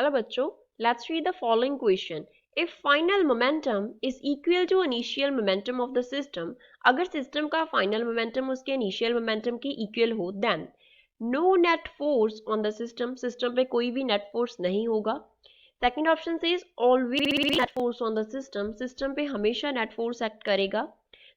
Hello बच्चों, let's read the following question. If final momentum is equal to initial momentum of the system, अगर system का final momentum उसके initial momentum के equal हो, then no net force on the system, system पे कोई भी net force नहीं होगा. सेकेंड ऑप्शन से always net force on the system, system पे हमेशा नेट फोर्स एक्ट करेगा.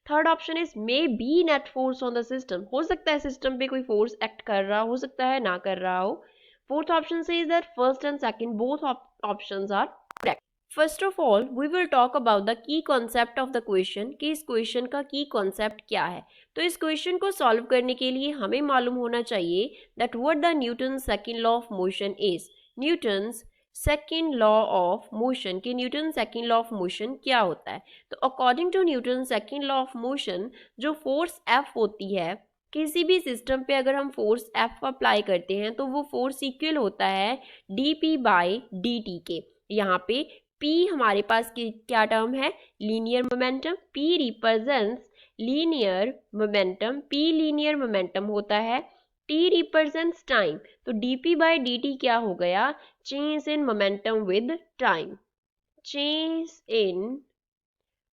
Third option is may be net force on the system, हो सकता है सिस्टम पे कोई फोर्स एक्ट कर रहा हो सकता है ना कर रहा हो. Fourth option says that first and second both options are correct. First of all, we will talk about the key concept of the question कि इस क्वेश्चन का की कॉन्सेप्ट क्या है. तो इस क्वेश्चन को सॉल्व करने के लिए हमें मालूम होना चाहिए that what the Newton's second law of motion is. Newton's second law of motion कि Newton second law of motion क्या होता है. तो according to Newton second law of motion जो फोर्स एफ होती है किसी भी सिस्टम पे अगर हम फोर्स एफ अप्लाई करते हैं तो वो फोर्स इक्वल होता है D P by D T के. यहाँ पे पी हमारे पास क्या टर्म है, linear momentum. P represents linear momentum, P linear momentum होता है. टी रिप्रेजेंट्स टाइम, तो D P by D T क्या हो गया, change in momentum with time, change in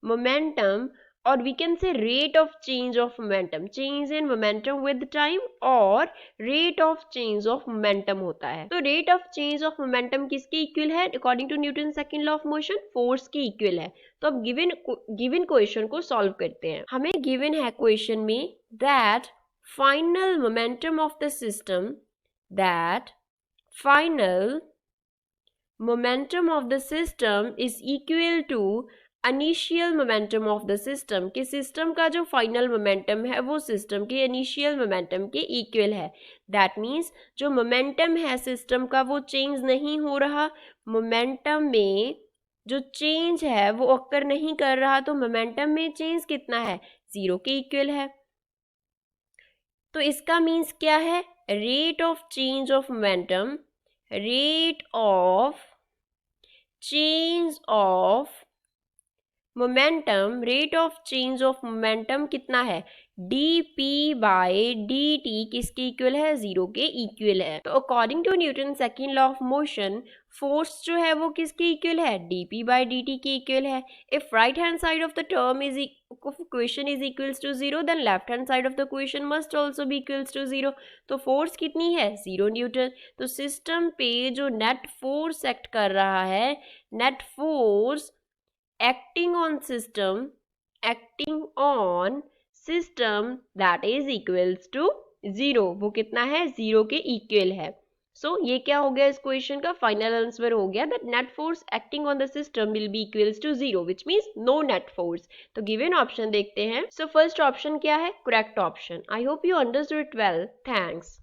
momentum, और we can say rate of change of momentum, change in momentum with time और rate of change of momentum होता है. तो rate of change of momentum किसके equal है according to Newton second law of motion, force के equal है. तो अब गिवन क्वेश्चन को सॉल्व करते हैं. हमें गिवन है क्वेश्चन में that final momentum of the system, that final momentum of the system is equal to initial momentum of the system, कि सिस्टम का जो फाइनल मोमेंटम है वो सिस्टम के इनिशियल मोमेंटम के इक्वल है. दैट मीन्स जो मोमेंटम है सिस्टम का वो चेंज नहीं हो रहा, मोमेंटम में जो चेंज है वो ऑकर नहीं कर रहा, तो मोमेंटम में चेंज कितना है, जीरो के इक्वल है. तो इसका मीन्स क्या है, rate of change of momentum, rate of change of momentum, rate of change of momentum कितना है, D P by D t किसके इक्वल है, जीरो के इक्वल है. तो according to Newton second law of motion force जो है वो किसके इक्वल है, D P by D T के इक्वल है. If right hand side of the term is question is equals to zero, then left hand side of the question must also be equals to zero. तो force कितनी है, zero Newton. तो system पे जो net force act कर रहा है, net force acting on system that is equals to zero, वो कितना है, जीरो के इक्वल है. सो ये क्या हो गया, इस क्वेश्चन का फाइनल आंसर हो गया that net force acting on the system will be equals to zero, which means no net force. तो गिवन ऑप्शन देखते हैं. सो फर्स्ट ऑप्शन क्या है, correct option. I hope you understood it well. Thanks.